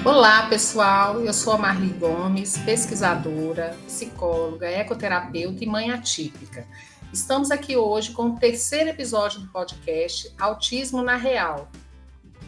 Olá, pessoal. Eu sou a Marli Gomes, pesquisadora, psicóloga, ecoterapeuta e mãe atípica. Estamos aqui hoje com o terceiro episódio do podcast Autismo na Real.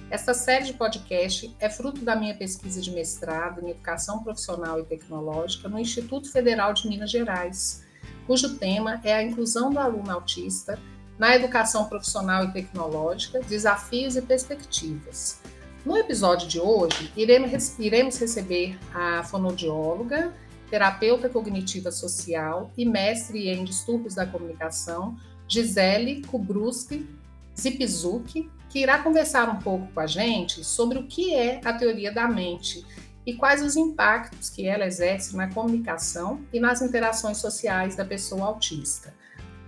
Esta série de podcast é fruto da minha pesquisa de mestrado em Educação Profissional e Tecnológica no Instituto Federal de Minas Gerais, cujo tema é a inclusão do aluno autista na educação profissional e tecnológica, desafios e perspectivas. No episódio de hoje, iremos receber a fonoaudióloga, terapeuta cognitiva social e mestre em distúrbios da comunicação, Gisele Kubruski-Zipizuki, que irá conversar um pouco com a gente sobre o que é a teoria da mente e quais os impactos que ela exerce na comunicação e nas interações sociais da pessoa autista.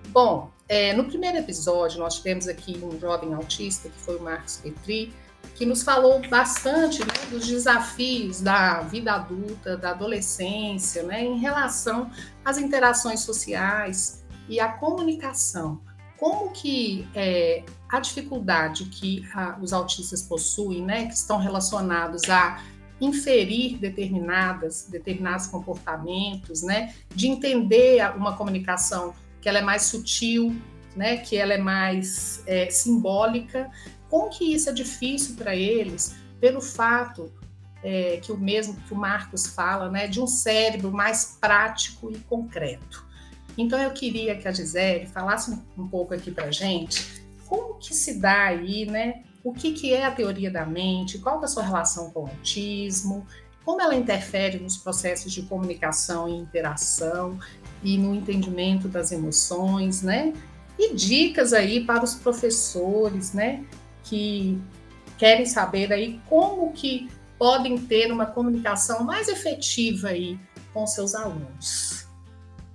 Bom, no primeiro episódio nós tivemos aqui um jovem autista, que foi o Marcos Petri, que nos falou bastante, né, dos desafios da vida adulta, da adolescência, né, em relação às interações sociais e à comunicação. Como que a dificuldade que os autistas possuem, né, que estão relacionados a inferir determinados comportamentos, né, de entender uma comunicação que ela é mais sutil, né, que ela é mais simbólica. Como que isso é difícil para eles, pelo fato que o Marcos fala, né, de um cérebro mais prático e concreto. Então eu queria que a Gisele falasse um pouco aqui para a gente como que se dá aí, né, o que é a teoria da mente, qual é a sua relação com o autismo, como ela interfere nos processos de comunicação e interação e no entendimento das emoções, né? E dicas aí para os professores, né, que querem saber aí como que podem ter uma comunicação mais efetiva aí com seus alunos.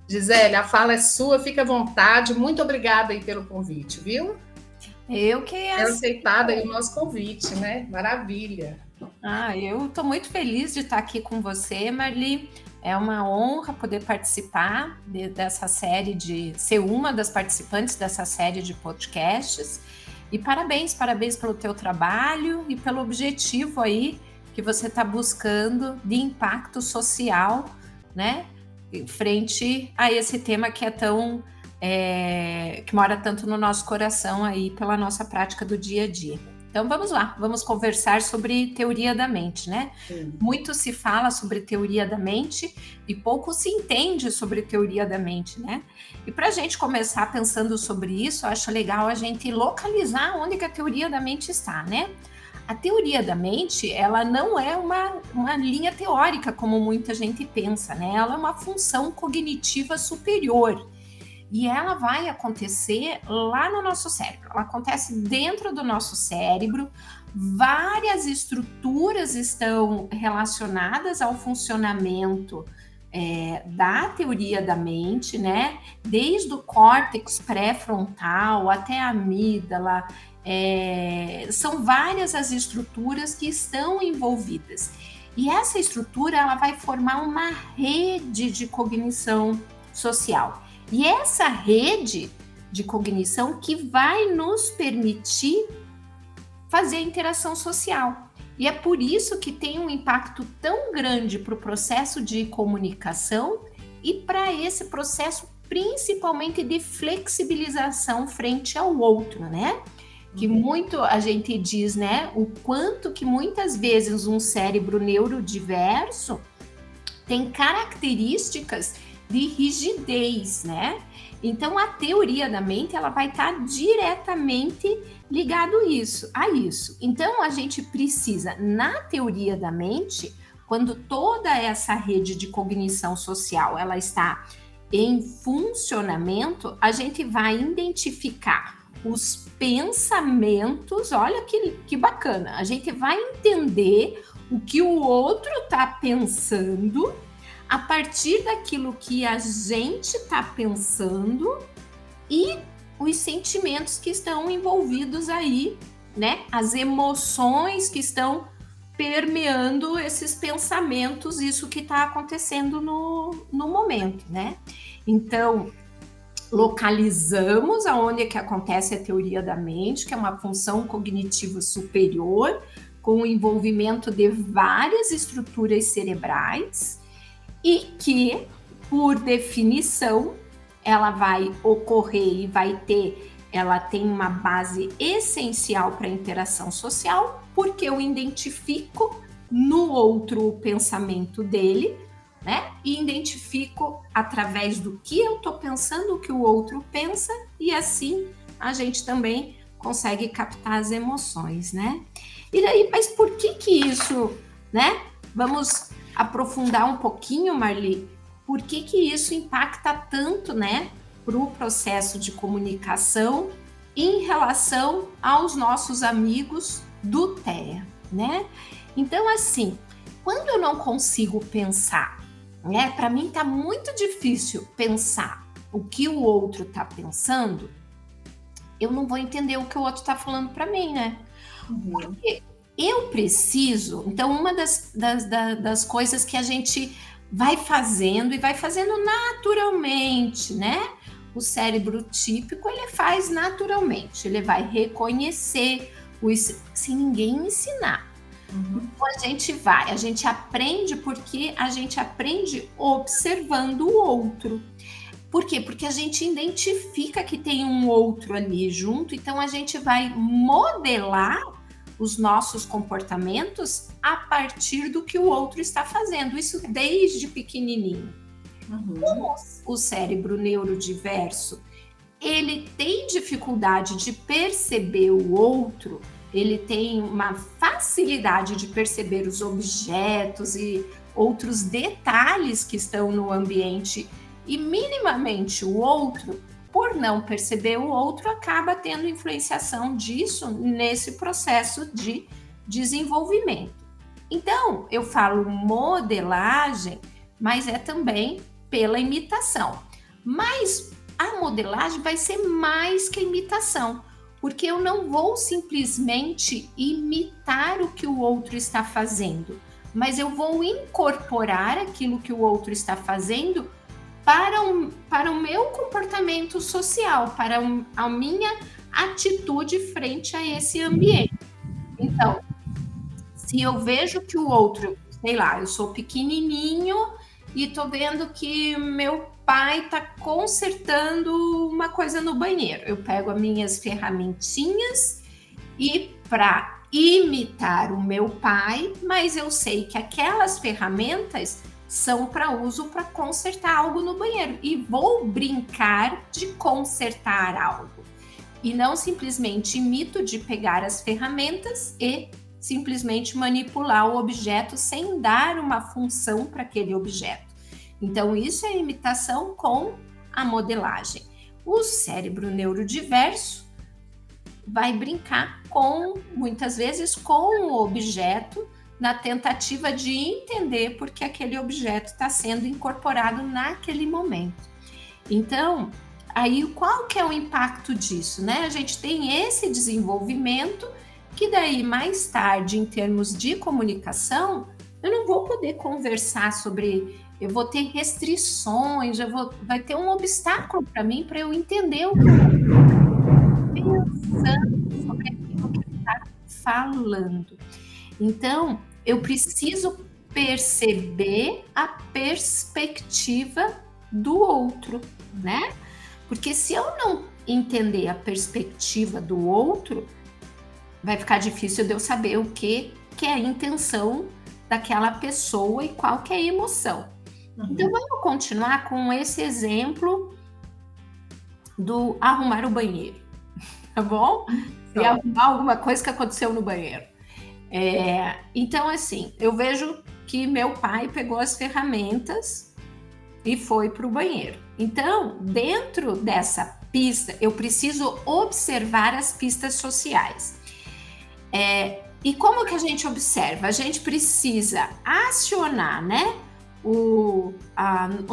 Gisele, a fala é sua, fica à vontade. Muito obrigada aí pelo convite, viu? Eu que Quero aceitar aí o nosso convite, né? Maravilha. Eu estou muito feliz de estar aqui com você, Marli. É uma honra poder participar dessa série, de ser uma das participantes dessa série de podcasts. E parabéns pelo teu trabalho e pelo objetivo aí que você está buscando de impacto social, né? Frente a esse tema que é tão que mora tanto no nosso coração aí pela nossa prática do dia a dia. Então vamos lá, vamos conversar sobre teoria da mente, né? Sim. Muito se fala sobre teoria da mente e pouco se entende sobre teoria da mente, né? E para a gente começar pensando sobre isso, eu acho legal a gente localizar onde que a teoria da mente está, né? A teoria da mente, ela não é uma linha teórica, como muita gente pensa, né? Ela é uma função cognitiva superior. E ela vai acontecer lá no nosso cérebro. Ela acontece dentro do nosso cérebro. Várias estruturas estão relacionadas ao funcionamento da teoria da mente, né? Desde o córtex pré-frontal até a amígdala. São várias as estruturas que estão envolvidas. E essa estrutura ela vai formar uma rede de cognição social. E essa rede de cognição que vai nos permitir fazer a interação social. E é por isso que tem um impacto tão grande para o processo de comunicação e para esse processo principalmente de flexibilização frente ao outro, né? Que muito a gente diz, né? O quanto que muitas vezes um cérebro neurodiverso tem características de rigidez, né? Então, a teoria da mente, ela vai estar diretamente ligado a isso. Então, a gente precisa, na teoria da mente, quando toda essa rede de cognição social, ela está em funcionamento, a gente vai identificar os pensamentos, olha que bacana, a gente vai entender o que o outro está pensando a partir daquilo que a gente está pensando e os sentimentos que estão envolvidos aí, né? As emoções que estão permeando esses pensamentos, isso que está acontecendo no momento, né? Então, localizamos aonde é que acontece a teoria da mente, que é uma função cognitiva superior, com o envolvimento de várias estruturas cerebrais e que, por definição, ela vai ocorrer e ela tem uma base essencial para a interação social, porque eu identifico no outro o pensamento dele, né? E identifico através do que eu estou pensando, o que o outro pensa, e assim a gente também consegue captar as emoções, né? E daí, mas por que isso, né? Vamos aprofundar um pouquinho, Marli, por que isso impacta tanto, né, para o processo de comunicação em relação aos nossos amigos do TEA, né? Então, assim, quando eu não consigo pensar, né, para mim tá muito difícil pensar o que o outro tá pensando, eu não vou entender o que o outro tá falando para mim, né? Porque eu preciso... Então, uma das coisas que a gente vai fazendo, e vai fazendo naturalmente, né? O cérebro típico, ele faz naturalmente. Ele vai reconhecer sem ninguém ensinar. Então, a gente aprende porque a gente aprende observando o outro. Por quê? Porque a gente identifica que tem um outro ali junto, então a gente vai modelar os nossos comportamentos a partir do que o outro está fazendo, isso desde pequenininho. Como o cérebro neurodiverso, ele tem dificuldade de perceber o outro, ele tem uma facilidade de perceber os objetos e outros detalhes que estão no ambiente, e minimamente o outro, por não perceber o outro, acaba tendo influenciação disso nesse processo de desenvolvimento. Então, eu falo modelagem, mas é também pela imitação. Mas a modelagem vai ser mais que imitação, porque eu não vou simplesmente imitar o que o outro está fazendo, mas eu vou incorporar aquilo que o outro está fazendo para o meu comportamento social, para a minha atitude frente a esse ambiente. Então, se eu vejo que o outro, sei lá, eu sou pequenininho e tô vendo que meu pai tá consertando uma coisa no banheiro, eu pego as minhas ferramentinhas e para imitar o meu pai, mas eu sei que aquelas ferramentas são para uso para consertar algo no banheiro e vou brincar de consertar algo. E não simplesmente imito de pegar as ferramentas e simplesmente manipular o objeto sem dar uma função para aquele objeto. Então, isso é imitação com a modelagem. O cérebro neurodiverso vai brincar muitas vezes, com o objeto, na tentativa de entender por que aquele objeto está sendo incorporado naquele momento. Então, aí qual que é o impacto disso, né? A gente tem esse desenvolvimento que daí mais tarde, em termos de comunicação, eu não vou poder conversar sobre, eu vou ter restrições, vai ter um obstáculo para mim para eu entender o que eu estou pensando sobre aquilo que ele está falando. Então, eu preciso perceber a perspectiva do outro, né? Porque se eu não entender a perspectiva do outro, vai ficar difícil de eu saber o que é a intenção daquela pessoa e qual que é a emoção. Então, vamos continuar com esse exemplo do arrumar o banheiro, tá bom? E arrumar alguma coisa que aconteceu no banheiro. Então, assim, eu vejo que meu pai pegou as ferramentas e foi para o banheiro. Então, dentro dessa pista, eu preciso observar as pistas sociais. E como que a gente observa? A gente precisa acionar, né, o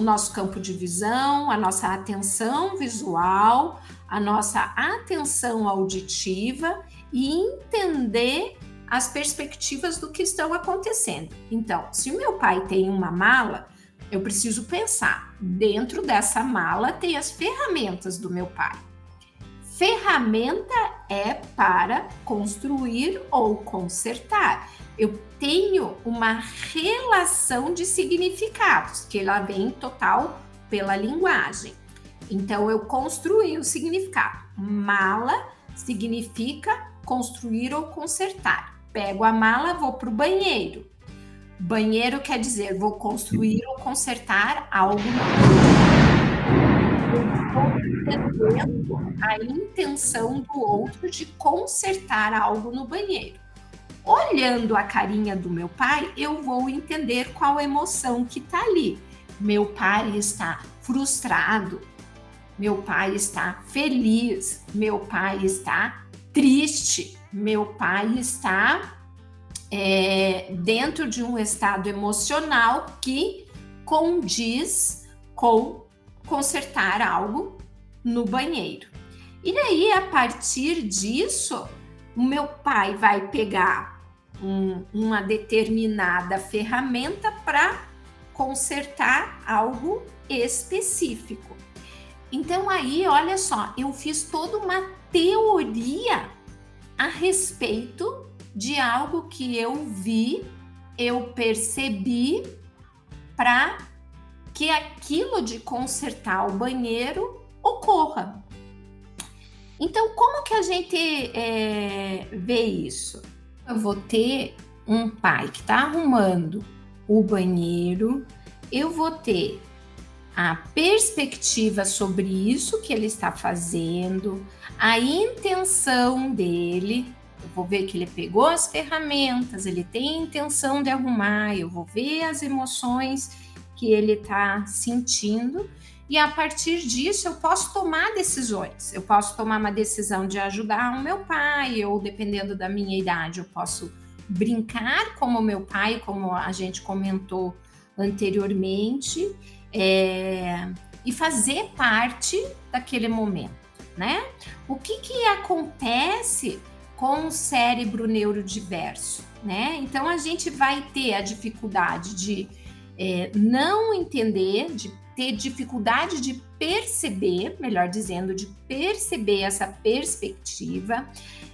nosso campo de visão, a nossa atenção visual, a nossa atenção auditiva e entender as perspectivas do que estão acontecendo. Então, se o meu pai tem uma mala, eu preciso pensar, dentro dessa mala tem as ferramentas do meu pai. Ferramenta é para construir ou consertar. Eu tenho uma relação de significados, que ela vem total pela linguagem. Então, eu construí o significado. Mala significa construir ou consertar. Pego a mala, vou para o banheiro. Banheiro quer dizer, vou construir ou consertar algo. Eu estou entendendo a intenção do outro de consertar algo no banheiro. Olhando a carinha do meu pai, eu vou entender qual emoção que está ali. Meu pai está frustrado, meu pai está feliz, meu pai está triste, meu pai está dentro de um estado emocional que condiz com consertar algo no banheiro. E daí, a partir disso, o meu pai vai pegar uma determinada ferramenta para consertar algo específico. Então aí, olha só, eu fiz toda uma teoria a respeito de algo que eu vi, eu percebi, para que aquilo de consertar o banheiro ocorra. Então, como que a gente vê isso? Eu vou ter um pai que está arrumando o banheiro, eu vou ter a perspectiva sobre isso que ele está fazendo, a intenção dele. Eu vou ver que ele pegou as ferramentas, ele tem a intenção de arrumar, eu vou ver as emoções que ele está sentindo, e a partir disso eu posso tomar decisões. Eu posso tomar uma decisão de ajudar o meu pai, ou dependendo da minha idade, eu posso brincar como meu pai, como a gente comentou anteriormente, e fazer parte daquele momento, né? O que acontece com o cérebro neurodiverso, né? Então, a gente vai ter a dificuldade de não entender, de ter dificuldade de perceber, melhor dizendo, de perceber essa perspectiva,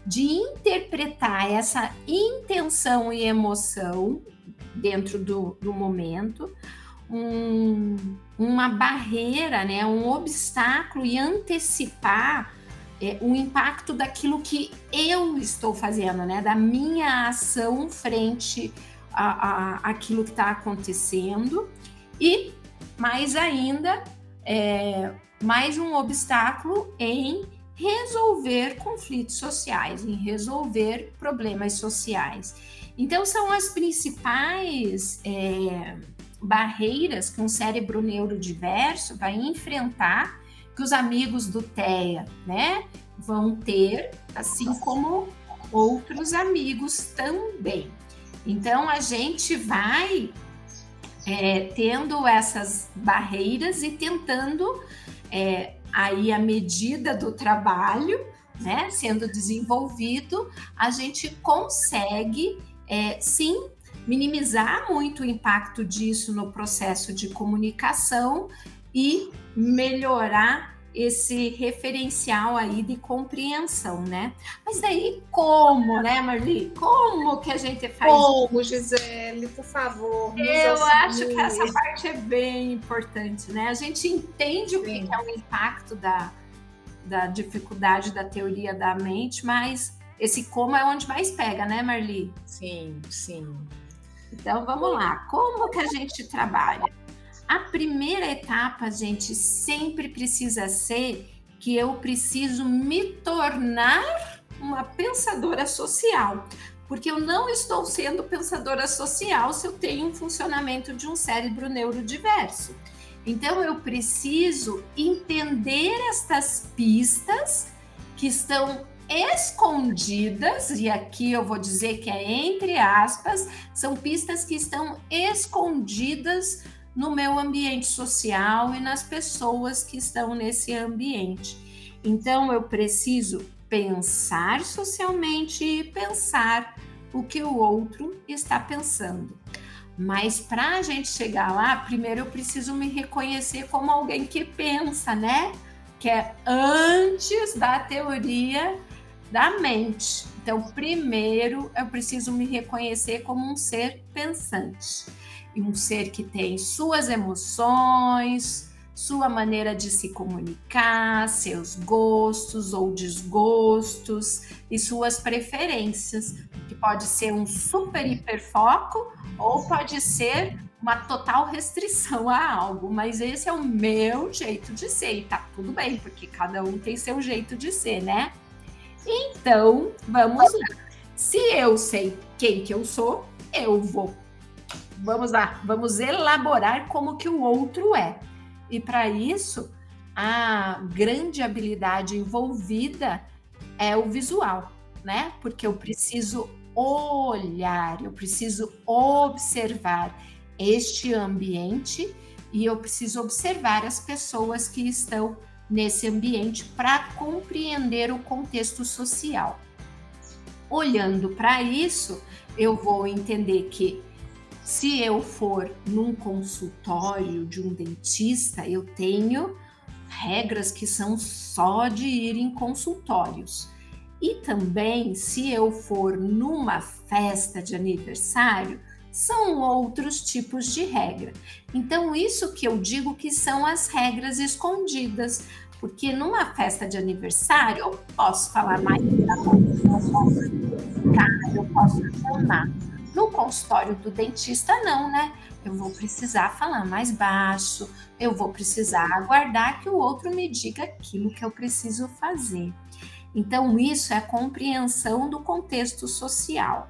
de interpretar essa intenção e emoção dentro do momento, uma barreira, né, um obstáculo, e antecipar o impacto daquilo que eu estou fazendo, né, da minha ação frente àquilo que está acontecendo. E mais ainda, mais um obstáculo em resolver conflitos sociais, em resolver problemas sociais. Então, são as principais barreiras que um cérebro neurodiverso vai enfrentar, que os amigos do TEA, né, vão ter, assim como outros amigos também. Então, a gente vai tendo essas barreiras e tentando, aí, à medida do trabalho, né, sendo desenvolvido, a gente consegue, sim, minimizar muito o impacto disso no processo de comunicação e melhorar esse referencial aí de compreensão, né? Mas daí como, né, Marli? Como que a gente faz Como, Gisele, por favor, nos Eu acho auxilie. que essa parte é bem importante, né? A gente entende o Sim. que é o impacto da dificuldade da teoria da mente, mas esse como é onde mais pega, né, Marli? Sim, sim. Então, vamos lá. Como que a gente trabalha? A primeira etapa, gente, sempre precisa ser que eu preciso me tornar uma pensadora social. Porque eu não estou sendo pensadora social se eu tenho um funcionamento de um cérebro neurodiverso. Então, eu preciso entender estas pistas que estão escondidas, e aqui eu vou dizer que é entre aspas, são pistas que estão escondidas no meu ambiente social e nas pessoas que estão nesse ambiente. Então, eu preciso pensar socialmente e pensar o que o outro está pensando. Mas para a gente chegar lá, primeiro eu preciso me reconhecer como alguém que pensa, né? Que é antes da teoria da mente. Então, primeiro, eu preciso me reconhecer como um ser pensante. E um ser que tem suas emoções, sua maneira de se comunicar, seus gostos ou desgostos e suas preferências, que pode ser um super hiperfoco ou pode ser uma total restrição a algo, mas esse é o meu jeito de ser, e tá tudo bem, porque cada um tem seu jeito de ser, né? Então, vamos lá. Se eu sei quem que eu sou, eu vou. Vamos lá, vamos elaborar como que o outro é. E para isso, a grande habilidade envolvida é o visual, né? Porque eu preciso olhar, eu preciso observar este ambiente e eu preciso observar as pessoas que estão nesse ambiente para compreender o contexto social. Olhando para isso, eu vou entender que se eu for num consultório de um dentista, eu tenho regras que são só de ir em consultórios. E também, se eu for numa festa de aniversário, são outros tipos de regra. Então, isso que eu digo que são as regras escondidas, porque numa festa de aniversário eu posso falar mais, eu posso chamar. No consultório do dentista, não, né? Eu vou precisar falar mais baixo, eu vou precisar aguardar que o outro me diga aquilo que eu preciso fazer. Então, isso é a compreensão do contexto social.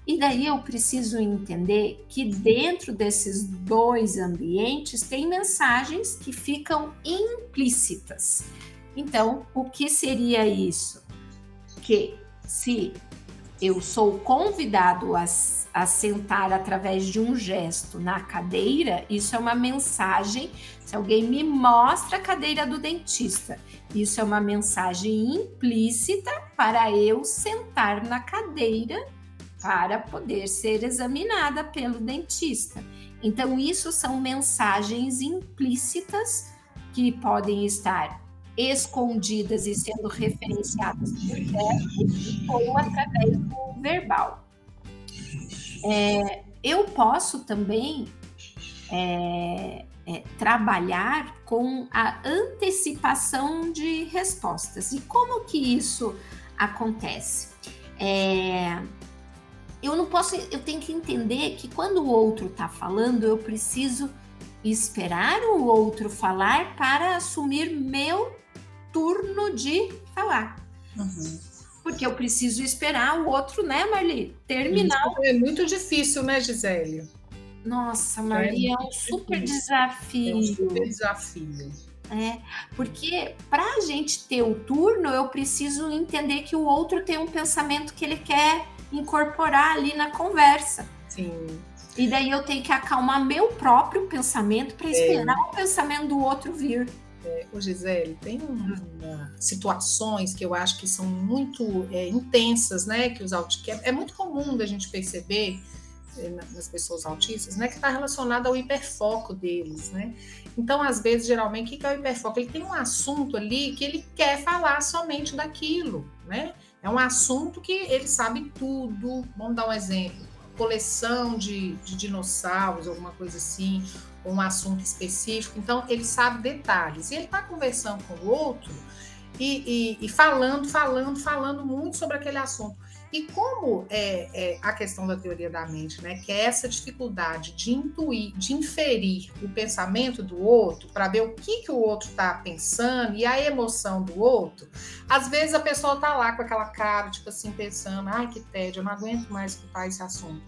E daí eu preciso entender que dentro desses dois ambientes tem mensagens que ficam implícitas. Então, o que seria isso? Que se eu sou convidado a sentar através de um gesto na cadeira, isso é uma mensagem. Se alguém me mostra a cadeira do dentista, isso é uma mensagem implícita para eu sentar na cadeira para poder ser examinada pelo dentista. Então, isso são mensagens implícitas que podem estar escondidas e sendo referenciadas por gesto ou através do verbal. Eu posso também trabalhar com a antecipação de respostas. E como que isso acontece? Eu tenho que entender que quando o outro está falando, eu preciso esperar o outro falar para assumir meu turno de falar. Porque eu preciso esperar o outro, né, Marli, terminar. Isso é muito difícil, né, Gisele? Nossa, Marli, é um super desafio. É um super desafio. Porque para a gente ter o turno, eu preciso entender que o outro tem um pensamento que ele quer incorporar ali na conversa. Sim. E daí eu tenho que acalmar meu próprio pensamento para esperar o pensamento do outro vir. Gisele, tem situações que eu acho que são muito intensas, né? Que é muito comum da gente perceber nas pessoas autistas, né? Que está relacionado ao hiperfoco deles, né? Então, às vezes, geralmente, o que é o hiperfoco? Ele tem um assunto ali que ele quer falar somente daquilo, né? É um assunto que ele sabe tudo. Vamos dar um exemplo. Coleção de dinossauros, alguma coisa assim, ou um assunto específico. Então, ele sabe detalhes. E ele está conversando com o outro e falando muito sobre aquele assunto. E como a questão da teoria da mente, né, que é essa dificuldade de intuir, de inferir o pensamento do outro, para ver o que o outro está pensando e a emoção do outro, às vezes a pessoa está lá com aquela cara, tipo assim, pensando, ai, que tédio, eu não aguento mais escutar esse assunto.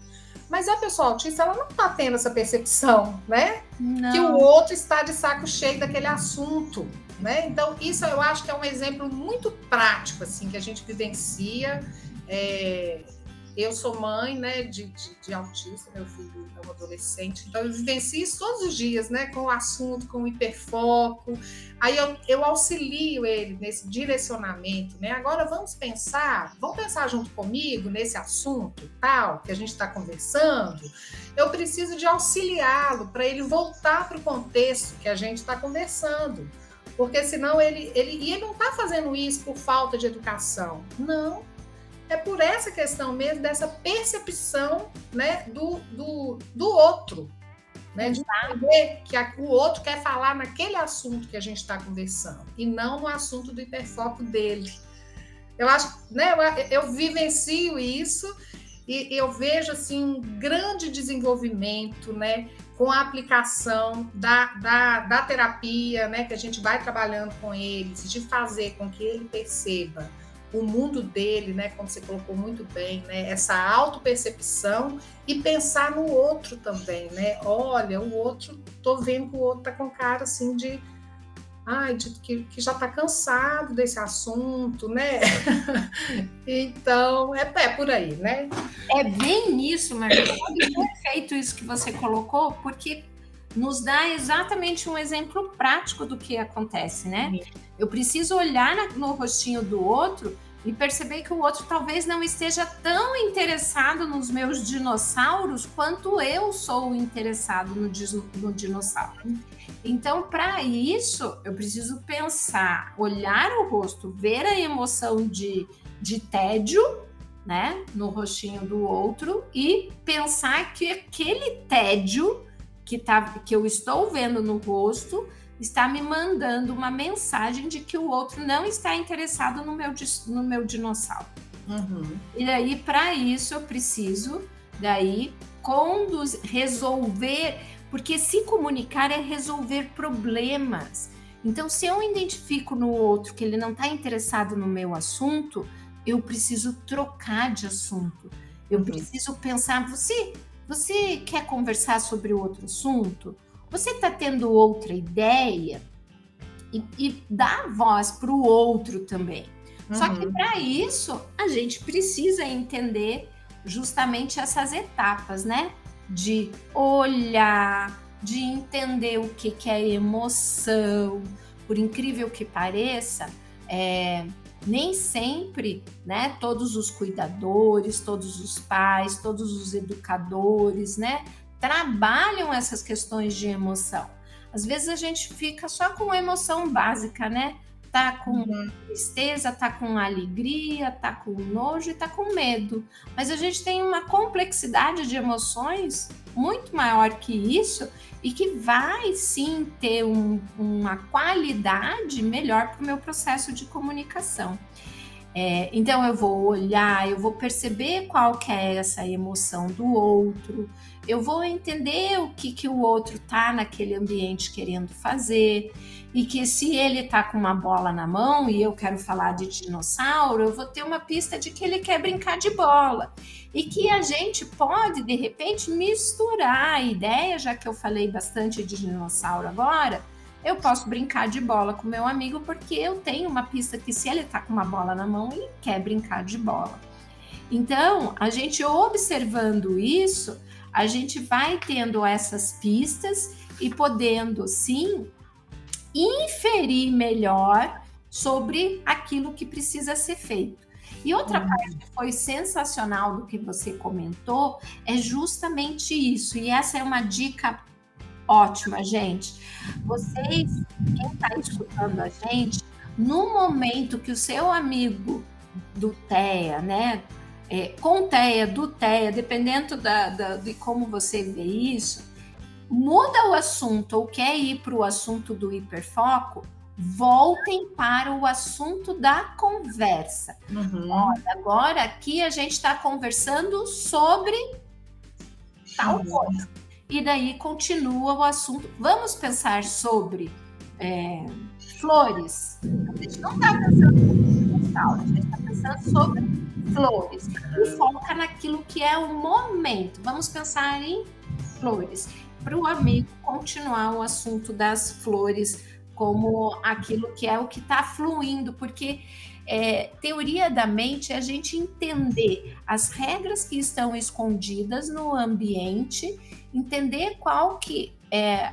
Mas a pessoa autista, ela não está tendo essa percepção, né? Não. Que o outro está de saco cheio daquele assunto, né? Então, isso eu acho que é um exemplo muito prático, assim, que a gente vivencia. Eu sou mãe, né, de autista, meu filho é um adolescente, então eu vivencio isso todos os dias, né, com o assunto, com o hiperfoco. Aí eu auxilio ele nesse direcionamento, né? Agora vamos pensar junto comigo nesse assunto tal que a gente está conversando. Eu preciso de auxiliá-lo para ele voltar para o contexto que a gente está conversando. Porque senão ele não está fazendo isso por falta de educação. Não. É por essa questão mesmo, dessa percepção, né, do outro. Né, de entender que o outro quer falar naquele assunto que a gente está conversando, e não no assunto do hiperfoco dele. Eu acho, né, eu vivencio isso e eu vejo assim, um grande desenvolvimento, né, com a aplicação da terapia, né, que a gente vai trabalhando com eles, de fazer com que ele perceba o mundo dele, né, como você colocou muito bem, né, essa autopercepção e pensar no outro também, né? Olha, o outro, tô vendo que o outro tá com cara assim que já tá cansado desse assunto, né? Então, é por aí, né? É bem nisso, Maria. É perfeito isso que você colocou, porque nos dá exatamente um exemplo prático do que acontece, né? Eu preciso olhar no rostinho do outro e perceber que o outro talvez não esteja tão interessado nos meus dinossauros quanto eu sou interessado no dinossauro. Então, para isso, eu preciso pensar, olhar o rosto, ver a emoção de tédio, né, no rostinho do outro, e pensar que aquele tédio que eu estou vendo no rosto está me mandando uma mensagem de que o outro não está interessado no meu dinossauro. Uhum. E daí, para isso, eu preciso resolver, porque se comunicar é resolver problemas. Então, se eu identifico no outro que ele não está interessado no meu assunto, eu preciso trocar de assunto. Eu preciso pensar, você quer conversar sobre outro assunto? Você está tendo outra ideia? E dar voz para o outro também. Só que para isso, a gente precisa entender justamente essas etapas, né? De olhar, de entender o que é emoção. Por incrível que pareça, nem sempre, né, todos os cuidadores, todos os pais, todos os educadores, né, trabalham essas questões de emoção. Às vezes a gente fica só com a emoção básica, né? Tá com tristeza, tá com alegria, tá com nojo e tá com medo. Mas a gente tem uma complexidade de emoções muito maior que isso e que vai sim ter uma qualidade melhor para o meu processo de comunicação. Então eu vou olhar, eu vou perceber qual que é essa emoção do outro, eu vou entender o que o outro tá naquele ambiente querendo fazer, e que se ele tá com uma bola na mão e eu quero falar de dinossauro, eu vou ter uma pista de que ele quer brincar de bola. E que a gente pode, de repente, misturar a ideia, já que eu falei bastante de dinossauro agora, eu posso brincar de bola com meu amigo porque eu tenho uma pista que se ele tá com uma bola na mão, ele quer brincar de bola. Então, a gente observando isso, a gente vai tendo essas pistas e podendo, sim, inferir melhor sobre aquilo que precisa ser feito. E outra parte que foi sensacional do que você comentou é justamente isso. E essa é uma dica ótima, gente. Vocês, quem está escutando a gente, no momento que o seu amigo do TEA, né, com TEA, do TEA, dependendo de como você vê isso, muda o assunto ou quer ir para o assunto do hiperfoco, voltem para o assunto da conversa. Olha, agora aqui a gente está conversando sobre tal coisa. E daí continua o assunto. Vamos pensar sobre flores. A gente não está pensando sobre dinossauro, a gente está pensando sobre flores. E foca naquilo que é o momento. Vamos pensar em flores. Para o amigo continuar o assunto das flores como aquilo que é o que está fluindo, porque teoria da mente é a gente entender as regras que estão escondidas no ambiente, entender qual que é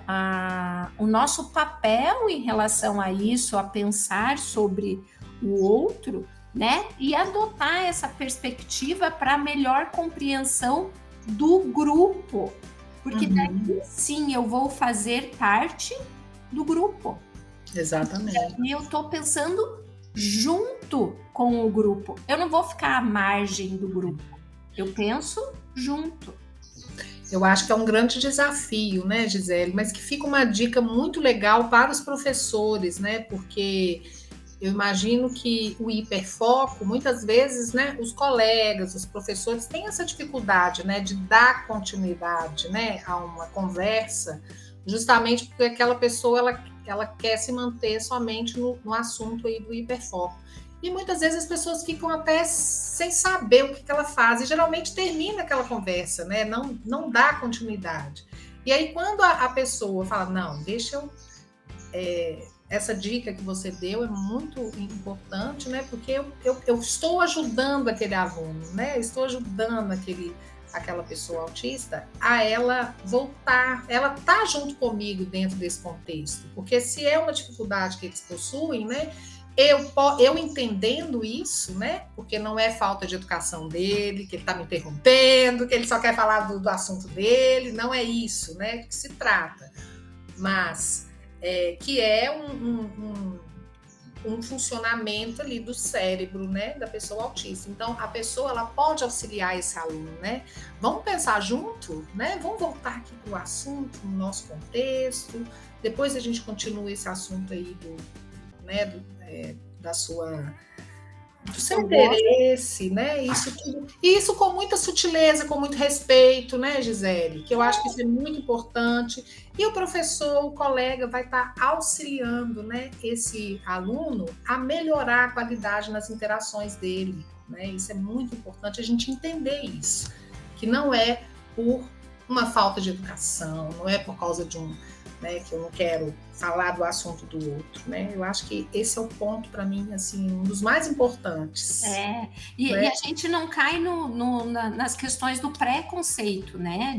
o nosso papel em relação a isso, a pensar sobre o outro, né? E adotar essa perspectiva para melhor compreensão do grupo. Porque daí sim eu vou fazer parte do grupo. Exatamente. E eu estou pensando junto com o grupo. Eu não vou ficar à margem do grupo. Eu penso junto. Eu acho que é um grande desafio, né, Gisele? Mas que fica uma dica muito legal para os professores, né? Porque eu imagino que o hiperfoco, muitas vezes, né, os colegas, os professores têm essa dificuldade, né, de dar continuidade, né, a uma conversa, justamente porque aquela pessoa ela quer se manter somente no assunto aí do hiperfoco. E muitas vezes as pessoas ficam até sem saber o que ela faz, e geralmente termina aquela conversa, né, não dá continuidade. E aí, quando a pessoa fala, não, deixa eu. Essa dica que você deu é muito importante, né? Porque eu estou ajudando aquele aluno, né? Estou ajudando aquela pessoa autista a ela voltar, ela tá junto comigo dentro desse contexto, porque se é uma dificuldade que eles possuem, né? Eu entendendo isso, né? Porque não é falta de educação dele, que ele está me interrompendo, que ele só quer falar do assunto dele, não é isso, né? Que se trata. Mas que é um funcionamento ali do cérebro, né, da pessoa autista. Então, a pessoa ela pode auxiliar esse aluno, né? Vamos pensar junto, né? Vamos voltar aqui para o assunto, no nosso contexto. Depois a gente continua esse assunto aí da sua do seu interesse, né? Isso tudo. E isso com muita sutileza, com muito respeito, né, Gisele? Que eu acho que isso é muito importante. E o professor, o colega, vai estar auxiliando, né, esse aluno a melhorar a qualidade nas interações dele, né? Isso é muito importante a gente entender isso, que não é por uma falta de educação, não é por causa de né, que eu não quero falar do assunto do outro, né? Eu acho que esse é o ponto, para mim, assim, um dos mais importantes. E a gente não cai nas questões do preconceito, né?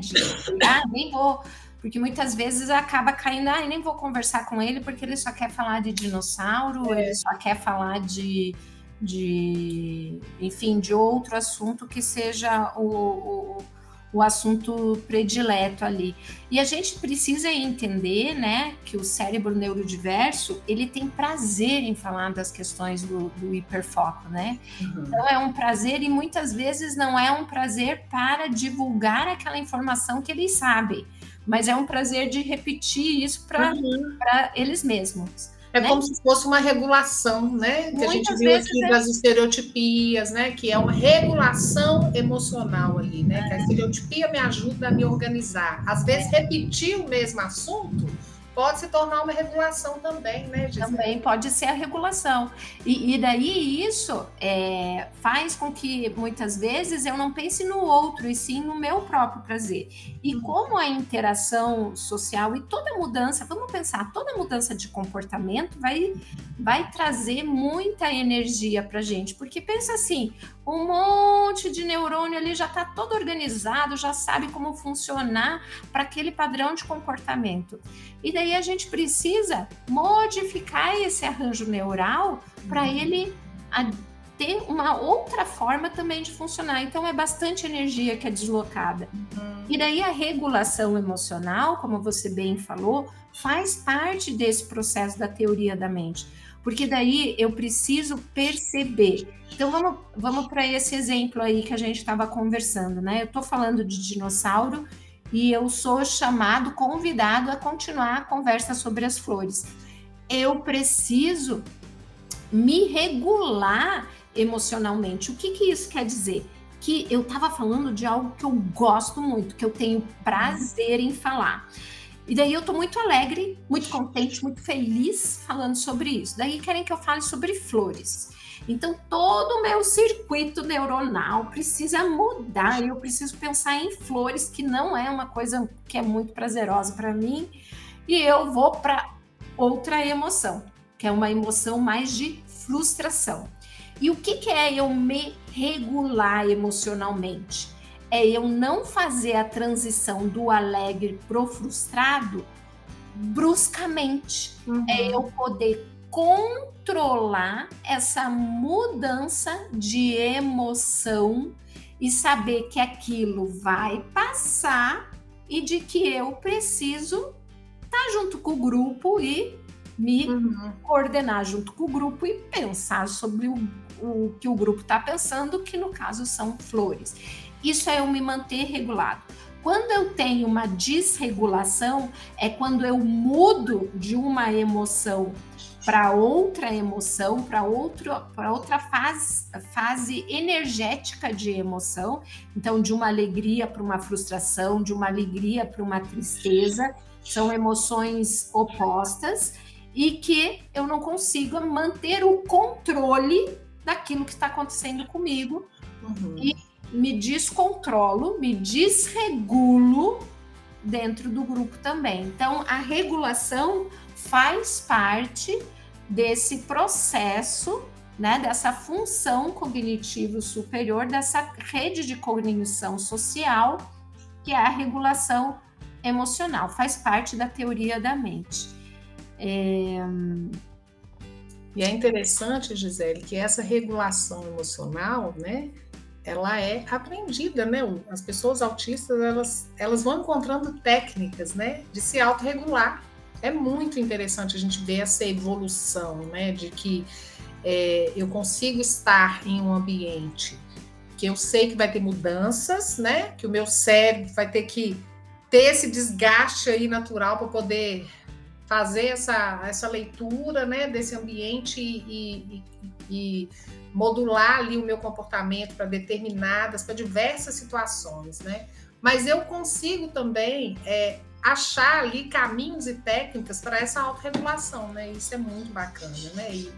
Nem vou... Porque muitas vezes acaba caindo, nem vou conversar com ele porque ele só quer falar de dinossauro, ele só quer falar enfim, de outro assunto que seja o assunto predileto ali. E a gente precisa entender, né, que o cérebro neurodiverso, ele tem prazer em falar das questões do hiperfoco, né? Uhum. Então é um prazer e muitas vezes não é um prazer para divulgar aquela informação que eles sabem, mas é um prazer de repetir isso para eles mesmos. É, né? Como se fosse uma regulação, né? Que a gente viu aqui das estereotipias, né? Que é uma regulação emocional ali, né? Que a estereotipia me ajuda a me organizar. Às vezes, repetir o mesmo assunto pode se tornar uma regulação também, né, Gisele? Também pode ser a regulação. E daí isso faz com que, muitas vezes, eu não pense no outro, e sim no meu próprio prazer. E como a interação social e toda mudança, vamos pensar, toda mudança de comportamento vai trazer muita energia pra gente. Porque pensa assim, um monte de neurônio ali já está todo organizado, já sabe como funcionar para aquele padrão de comportamento. E daí a gente precisa modificar esse arranjo neural para ele ter uma outra forma também de funcionar. Então é bastante energia que é deslocada. E daí a regulação emocional, como você bem falou, faz parte desse processo da teoria da mente. Porque daí eu preciso perceber. Então vamos para esse exemplo aí que a gente estava conversando, né? Eu estou falando de dinossauro e eu sou convidado a continuar a conversa sobre as flores. Eu preciso me regular emocionalmente. O que isso quer dizer? Que eu estava falando de algo que eu gosto muito, que eu tenho prazer em falar. E daí eu tô muito alegre, muito contente, muito feliz falando sobre isso. Daí querem que eu fale sobre flores. Então todo o meu circuito neuronal precisa mudar e eu preciso pensar em flores, que não é uma coisa que é muito prazerosa para mim. E eu vou para outra emoção, que é uma emoção mais de frustração. E o que é eu me regular emocionalmente? É eu não fazer a transição do alegre pro frustrado bruscamente. É eu poder controlar essa mudança de emoção e saber que aquilo vai passar e de que eu preciso estar junto com o grupo e me coordenar junto com o grupo e pensar sobre o que o grupo está pensando, que no caso são flores. Isso é eu me manter regulado. Quando eu tenho uma desregulação, é quando eu mudo de uma emoção para outra emoção, para outra fase energética de emoção. Então, de uma alegria para uma frustração, de uma alegria para uma tristeza. São emoções opostas e que eu não consigo manter o controle daquilo que está acontecendo comigo. E me descontrolo, me desregulo dentro do grupo também. Então, a regulação faz parte desse processo, né, dessa função cognitivo superior, dessa rede de cognição social, que é a regulação emocional, faz parte da teoria da mente. E é interessante, Gisele, que essa regulação emocional, né, ela é aprendida, né? As pessoas autistas, elas vão encontrando técnicas, né, de se autorregular. É muito interessante a gente ver essa evolução, né, de que eu consigo estar em um ambiente que eu sei que vai ter mudanças, né, que o meu cérebro vai ter que ter esse desgaste aí natural para poder fazer essa leitura, né, desse ambiente e modular ali o meu comportamento para diversas situações, né? Mas eu consigo também achar ali caminhos e técnicas para essa autorregulação, né? Isso é muito bacana, né? E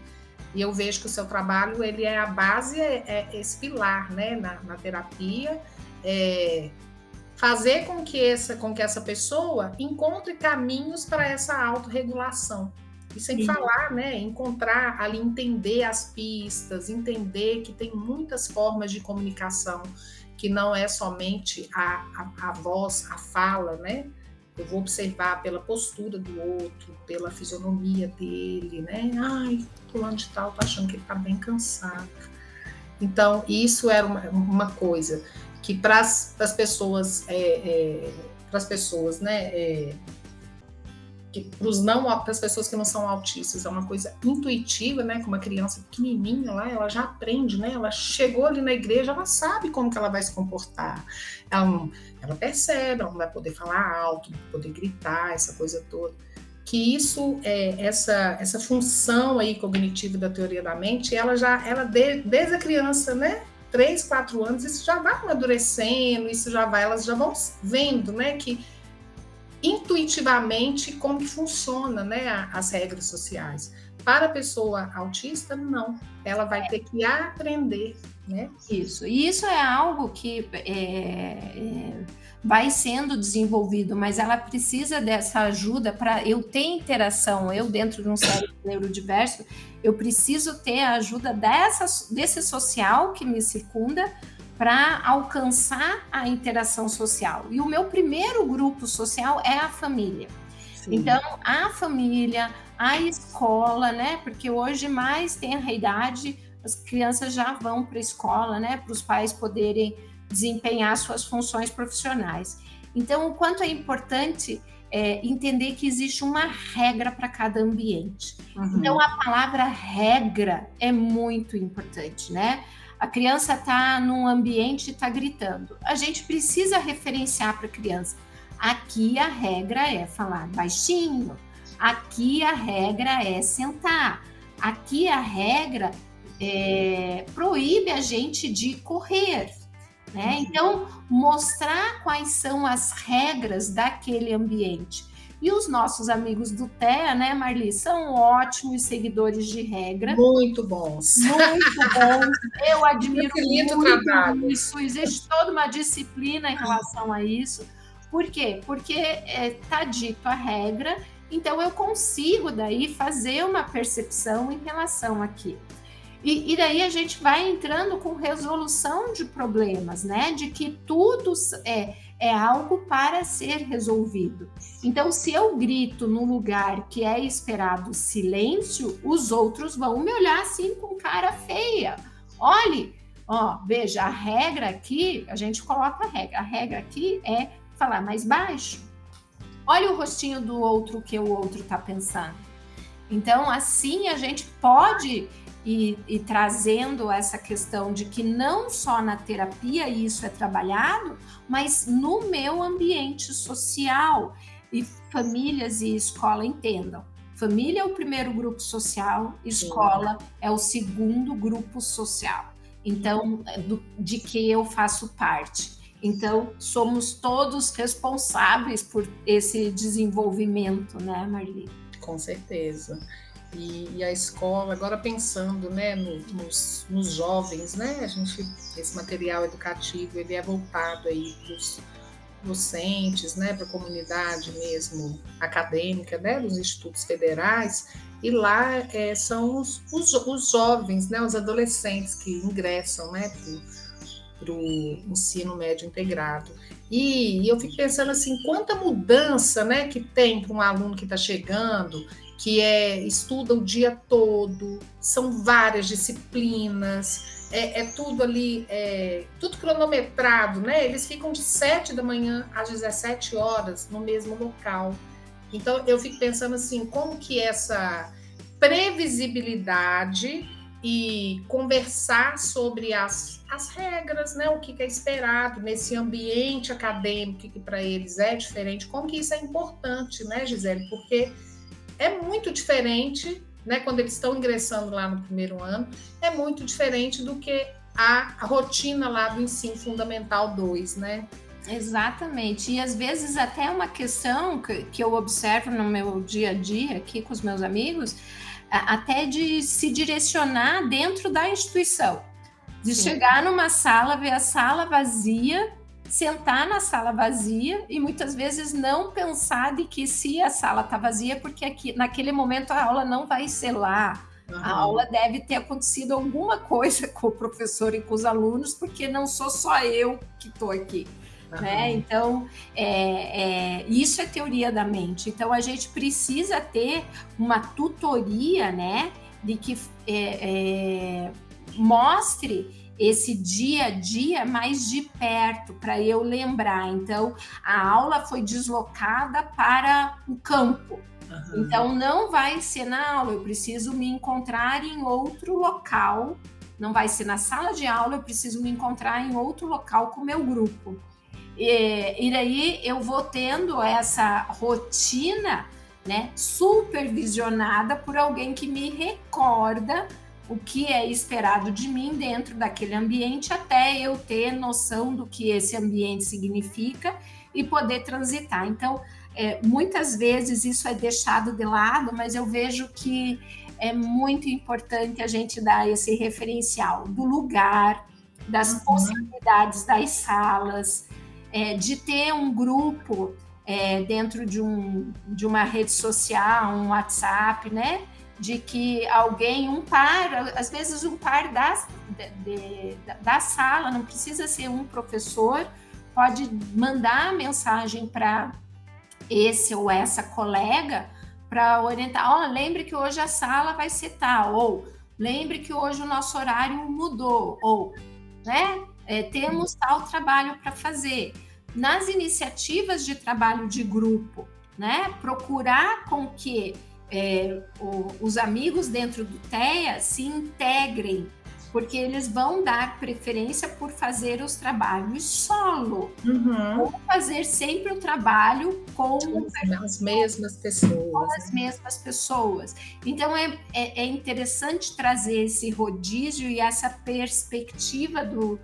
eu vejo que o seu trabalho, ele é a base, esse pilar, né, na terapia, fazer com que essa pessoa encontre caminhos para essa autorregulação. E sem falar, né, encontrar ali, entender as pistas, entender que tem muitas formas de comunicação, que não é somente a voz, a fala, né? Eu vou observar pela postura do outro, pela fisionomia dele, né? Ai, fulano de tal, tô achando que ele tá bem cansado. Então, isso era uma coisa que para as pessoas, né, para as pessoas que não são autistas, é uma coisa intuitiva, né? Com uma criança pequenininha lá, ela já aprende, né? Ela chegou ali na igreja, ela sabe como que ela vai se comportar. Ela percebe, ela não vai poder falar alto, não vai poder gritar, essa coisa toda. Que isso, essa função aí cognitiva da teoria da mente, desde a criança, né? 3, 4 anos, isso já vai amadurecendo, elas já vão vendo, né? Que intuitivamente como que funciona, né, as regras sociais. Para a pessoa autista, não. Ela vai ter que aprender, né? Isso. E isso é algo que vai sendo desenvolvido, mas ela precisa dessa ajuda para eu ter interação. Eu, dentro de um cérebro neurodiverso, eu preciso ter a ajuda desse social que me circunda para alcançar a interação social. E o meu primeiro grupo social é a família. Sim. Então, a família, a escola, né? Porque hoje mais tem a idade, as crianças já vão para a escola, né? Para os pais poderem desempenhar suas funções profissionais. Então, o quanto é importante entender que existe uma regra para cada ambiente. Então, a palavra regra é muito importante, né? A criança está num ambiente e está gritando. A gente precisa referenciar para a criança. Aqui a regra é falar baixinho. Aqui a regra é sentar. Aqui a regra proíbe a gente de correr, né? Então, mostrar quais são as regras daquele ambiente. E os nossos amigos do TEA, né, Marli, são ótimos seguidores de regra. Muito bons. Muito bons. Eu admiro muito isso. Existe toda uma disciplina em relação a isso. Por quê? Porque está dito a regra, então eu consigo daí fazer uma percepção em relação àquilo. E daí a gente vai entrando com resolução de problemas, né? De que tudo é algo para ser resolvido. Então, se eu grito no lugar que é esperado silêncio, os outros vão me olhar assim com cara feia. Olhe, veja, a regra aqui, a gente coloca a regra aqui é falar mais baixo. Olha o rostinho do outro que o outro está pensando. Então, assim, a gente pode ir trazendo essa questão de que não só na terapia isso é trabalhado, mas no meu ambiente social. E famílias e escola entendam. Família é o primeiro grupo social, escola é o segundo grupo social. Então, de que eu faço parte. Então, somos todos responsáveis por esse desenvolvimento, né, Marli? Com certeza. E a escola, agora pensando, né, nos jovens, né, esse material educativo, ele é voltado aí para os docentes, né, para a comunidade mesmo acadêmica, né, dos institutos federais, e lá são os jovens, né, os adolescentes que ingressam, né, para o ensino médio integrado. E eu fico pensando assim, quanta mudança, né, que tem para um aluno que está chegando, que estuda o dia todo, são várias disciplinas, tudo ali, tudo cronometrado, né? Eles ficam de 7 da manhã às 17 horas no mesmo local. Então, eu fico pensando assim, como que essa previsibilidade e conversar sobre as regras, né? O que é esperado nesse ambiente acadêmico que para eles é diferente, como que isso é importante, né, Gisele? Porque é muito diferente, né, quando eles estão ingressando lá no primeiro ano, é muito diferente do que a rotina lá do ensino fundamental 2, né? Exatamente, e às vezes até uma questão que eu observo no meu dia a dia aqui com os meus amigos, até de se direcionar dentro da instituição, de chegar numa sala, ver a sala vazia, sentar na sala vazia e muitas vezes não pensar de que se a sala está vazia, porque aqui, naquele momento a aula não vai ser lá. A aula deve ter acontecido alguma coisa com o professor e com os alunos, porque não sou só eu que estou aqui. Né? Então, isso é teoria da mente. Então, a gente precisa ter uma tutoria, né, de que mostre esse dia a dia mais de perto, para eu lembrar. Então, a aula foi deslocada para o campo. Então, não vai ser na aula, eu preciso me encontrar em outro local. Não vai ser na sala de aula, eu preciso me encontrar em outro local com o meu grupo. E daí eu vou tendo essa rotina, né, supervisionada por alguém que me recorda o que é esperado de mim dentro daquele ambiente, até eu ter noção do que esse ambiente significa e poder transitar. Então, muitas vezes isso é deixado de lado, mas eu vejo que é muito importante a gente dar esse referencial do lugar, das possibilidades das salas, de ter um grupo dentro de uma rede social, um WhatsApp, né? De que alguém, um par, às vezes um par da sala, não precisa ser um professor, pode mandar mensagem para esse ou essa colega para orientar, lembre que hoje a sala vai ser tal, ou lembre que hoje o nosso horário mudou, ou, né? Temos tal trabalho para fazer. Nas iniciativas de trabalho de grupo, né? Procurar com que os amigos dentro do TEA se integrem, porque eles vão dar preferência por fazer os trabalhos solo, ou fazer sempre o trabalho com as mesmas pessoas. Com as mesmas pessoas. Então, é interessante trazer esse rodízio e essa perspectiva do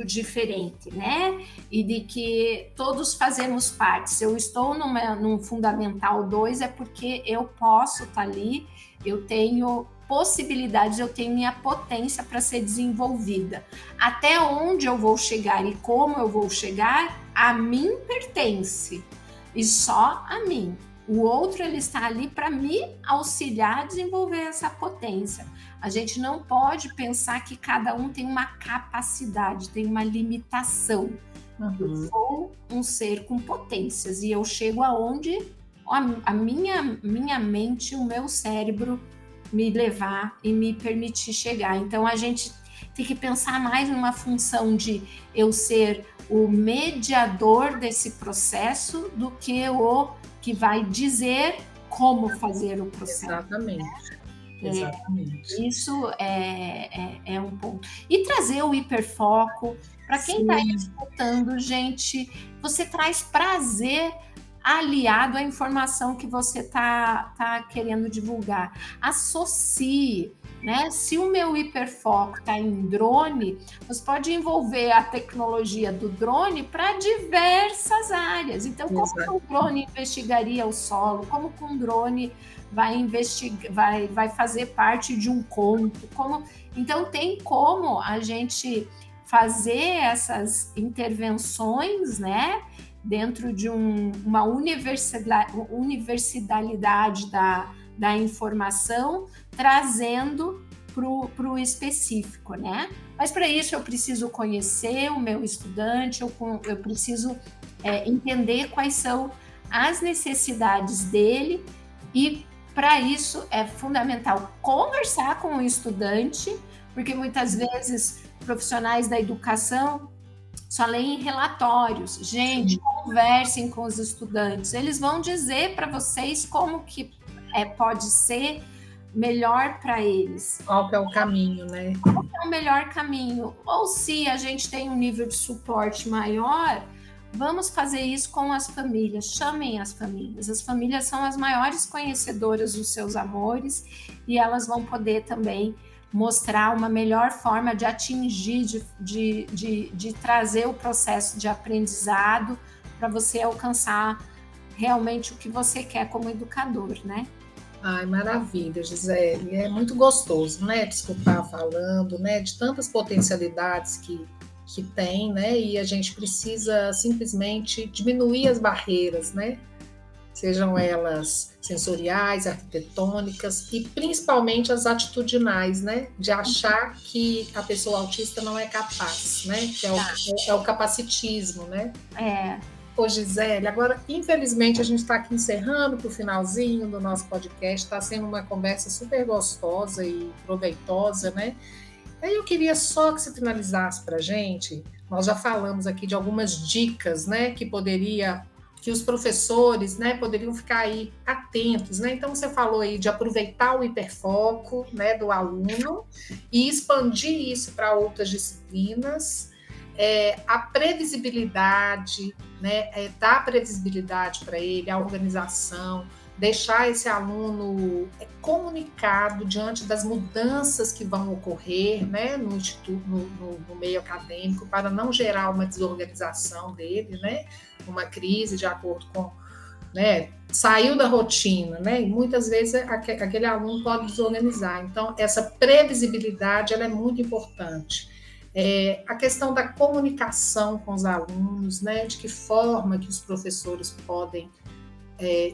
diferente, né? E de que todos fazemos parte. Se eu estou num Fundamental 2, é porque eu posso estar ali, eu tenho possibilidades, eu tenho minha potência para ser desenvolvida. Até onde eu vou chegar e como eu vou chegar, a mim pertence. E só a mim. O outro, ele está ali para me auxiliar a desenvolver essa potência. A gente não pode pensar que cada um tem uma capacidade, tem uma limitação. Eu sou um ser com potências e eu chego aonde a minha mente, o meu cérebro me levar e me permitir chegar. Então, a gente tem que pensar mais numa função de eu ser o mediador desse processo do que o que vai dizer como fazer o processo. Exatamente. Exatamente. Isso é um ponto. E trazer o hiperfoco. Para quem está escutando, gente, você traz prazer aliado à informação que você está querendo divulgar. Associe, né? Se o meu hiperfoco está em drone, você pode envolver a tecnologia do drone para diversas áreas. Então, como que um drone investigaria o solo? Como que um drone vai investigar, vai fazer parte de um conto? Então, tem como a gente fazer essas intervenções, né? Dentro de uma universalidade da informação, trazendo para o específico, né? Mas para isso eu preciso conhecer o meu estudante, eu preciso entender quais são as necessidades dele, e para isso é fundamental conversar com o estudante, porque muitas vezes profissionais da educação só leem relatórios. Gente, conversem com os estudantes. Eles vão dizer para vocês como que pode ser melhor para eles. Qual que é o caminho, né? Qual é o melhor caminho? Ou se a gente tem um nível de suporte maior, vamos fazer isso com as famílias. Chamem as famílias. As famílias são as maiores conhecedoras dos seus amores e elas vão poder também mostrar uma melhor forma de atingir, de trazer o processo de aprendizado para você alcançar realmente o que você quer como educador, né? Ai, maravilha, Gisele. É muito gostoso, né, de escutar falando, né, de tantas potencialidades que tem, né, e a gente precisa simplesmente diminuir as barreiras, né, sejam elas sensoriais, arquitetônicas e principalmente as atitudinais, né? De achar que a pessoa autista não é capaz, né? Que é o capacitismo, né? Ô, Gisele, agora, infelizmente, a gente está aqui encerrando para o finalzinho do nosso podcast. Está sendo uma conversa super gostosa e proveitosa, né? Aí eu queria só que você finalizasse para a gente. Nós já falamos aqui de algumas dicas, né? Que os professores, né, poderiam ficar aí atentos, né? Então você falou aí de aproveitar o hiperfoco, né, do aluno e expandir isso para outras disciplinas, a previsibilidade, né, dar previsibilidade para ele, a organização, deixar esse aluno comunicado diante das mudanças que vão ocorrer, né, no instituto, no meio acadêmico, para não gerar uma desorganização dele, né, uma crise de acordo com, né, saiu da rotina, né, e muitas vezes aquele aluno pode desorganizar. Então, essa previsibilidade ela é muito importante. A questão da comunicação com os alunos, né, de que forma que os professores podem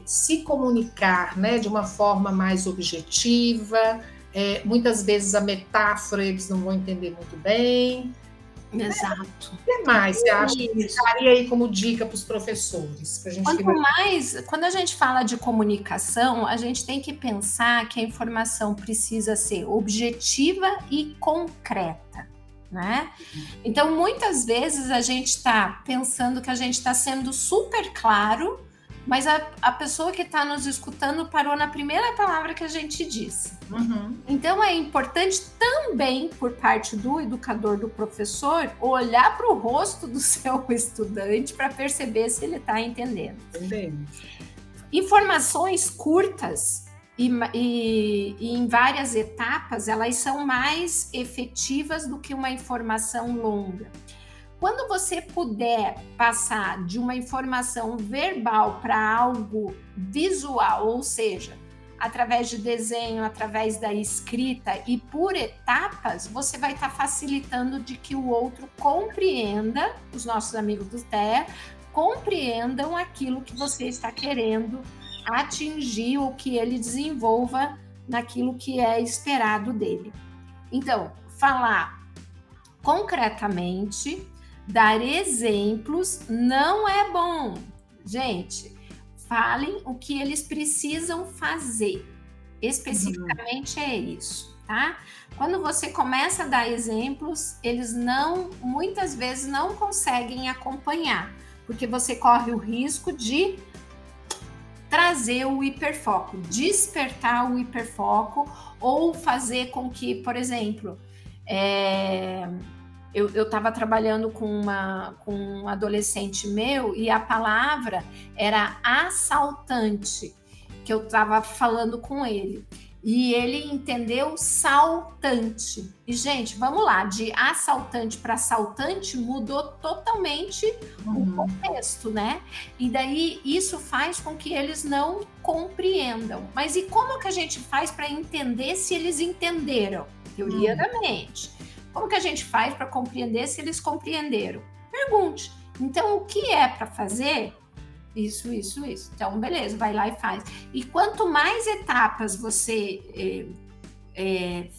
se comunicar, né, de uma forma mais objetiva. Muitas vezes a metáfora eles não vão entender muito bem. Exato. O que mais você acha que estaria aí como dica para os professores? Quando a gente fala de comunicação, a gente tem que pensar que a informação precisa ser objetiva e concreta, né? Então, muitas vezes a gente está pensando que a gente está sendo super claro, mas a pessoa que está nos escutando parou na primeira palavra que a gente disse. Uhum. Então, é importante também, por parte do educador, do professor, olhar para o rosto do seu estudante para perceber se ele está entendendo. Informações curtas e em várias etapas, elas são mais efetivas do que uma informação longa. Quando você puder passar de uma informação verbal para algo visual, ou seja, através de desenho, através da escrita e por etapas, você vai estar facilitando de que o outro compreenda, os nossos amigos do TEA, compreendam aquilo que você está querendo atingir ou que ele desenvolva naquilo que é esperado dele. Então, falar concretamente, dar exemplos não é bom. Gente, falem o que eles precisam fazer. Especificamente é isso, tá? Quando você começa a dar exemplos, eles muitas vezes não conseguem acompanhar, porque você corre o risco de trazer o hiperfoco, despertar o hiperfoco, ou fazer com que, por exemplo, eu estava trabalhando com um adolescente meu e a palavra era assaltante, que eu estava falando com ele. E ele entendeu saltante. E, gente, vamos lá, de assaltante para saltante mudou totalmente o contexto, né? E daí isso faz com que eles não compreendam. Mas e como que a gente faz para entender se eles entenderam? Teoria da mente. Como que a gente faz para compreender se eles compreenderam? Pergunte. Então, o que é para fazer? Isso. Então, beleza, vai lá e faz. E quanto mais etapas você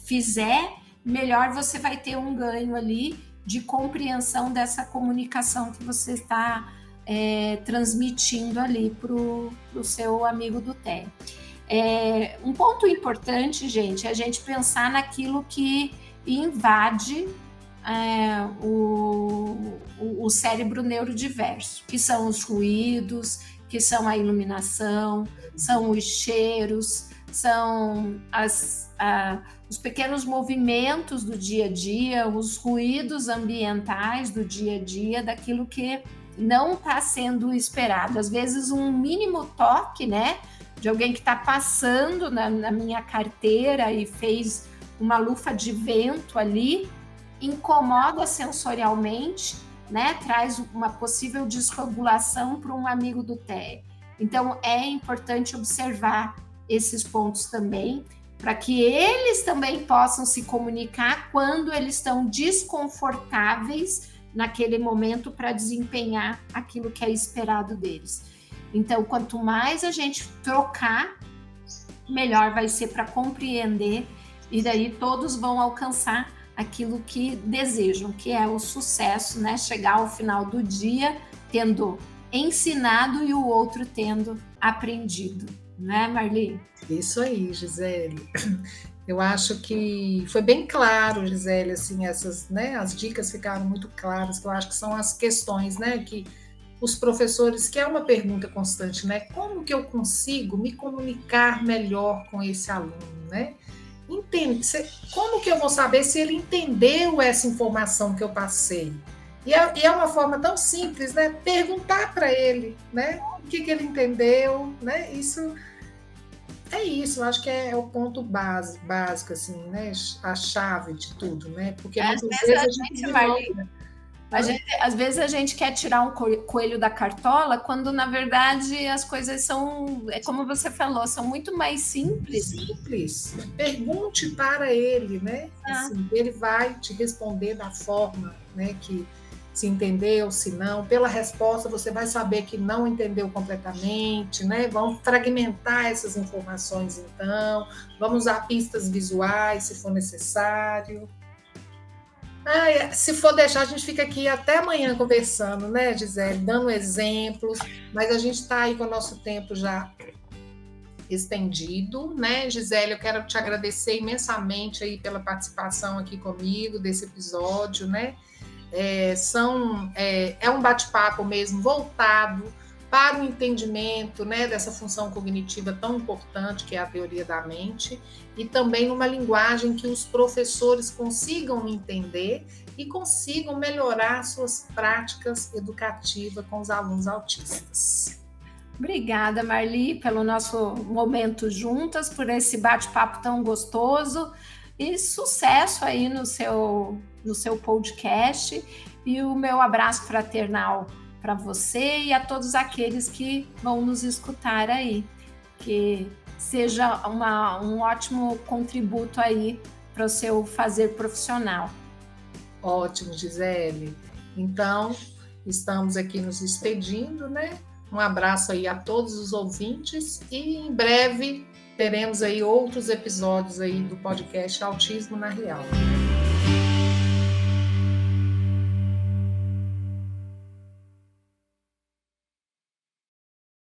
fizer, melhor você vai ter um ganho ali de compreensão dessa comunicação que você está transmitindo ali para o seu amigo do TEA. Um ponto importante, gente, é a gente pensar naquilo que invade o cérebro neurodiverso, que são os ruídos, que são a iluminação, são os cheiros, são os pequenos movimentos do dia a dia, os ruídos ambientais do dia a dia, daquilo que não está sendo esperado. Às vezes um mínimo toque, né, de alguém que está passando na minha carteira e fez uma lufa de vento ali, incomoda sensorialmente, né? Traz uma possível desregulação para um amigo do TEA. Então, é importante observar esses pontos também, para que eles também possam se comunicar quando eles estão desconfortáveis naquele momento para desempenhar aquilo que é esperado deles. Então, quanto mais a gente trocar, melhor vai ser para compreender, e daí todos vão alcançar aquilo que desejam, que é o sucesso, né? Chegar ao final do dia tendo ensinado e o outro tendo aprendido, né, Marli? Isso aí, Gisele. Eu acho que foi bem claro, Gisele, assim, essas, né, as dicas ficaram muito claras, que eu acho que são as questões, né, que os professores, que é uma pergunta constante, né, como que eu consigo me comunicar melhor com esse aluno, né? Como que eu vou saber se ele entendeu essa informação que eu passei? E é uma forma tão simples, né? Perguntar para ele, né? O que ele entendeu, né? Isso, eu acho que é o ponto básico, assim, né? A chave de tudo, né? Porque muitas vezes a gente às vezes a gente quer tirar um coelho da cartola, quando na verdade as coisas são, como você falou, são muito mais simples. Simples. Pergunte para ele, né? Assim, ele vai te responder da forma, né, que se entendeu, se não. Pela resposta você vai saber que não entendeu completamente, né? Vamos fragmentar essas informações então, vamos usar pistas visuais se for necessário. Se for deixar, a gente fica aqui até amanhã conversando, né, Gisele? Dando exemplos, mas a gente está aí com o nosso tempo já estendido, né, Gisele? Eu quero te agradecer imensamente aí pela participação aqui comigo desse episódio, né? É um bate-papo mesmo voltado para o entendimento, né, dessa função cognitiva tão importante que é a teoria da mente, e também numa linguagem que os professores consigam entender e consigam melhorar suas práticas educativas com os alunos autistas. Obrigada, Marli, pelo nosso momento juntas, por esse bate-papo tão gostoso, e sucesso aí no seu podcast, e o meu abraço fraternal para você e a todos aqueles que vão nos escutar aí. Que seja um ótimo contributo aí para o seu fazer profissional. Ótimo, Gisele. Então, estamos aqui nos despedindo, né? Um abraço aí a todos os ouvintes e em breve teremos aí outros episódios aí do podcast Autismo na Real.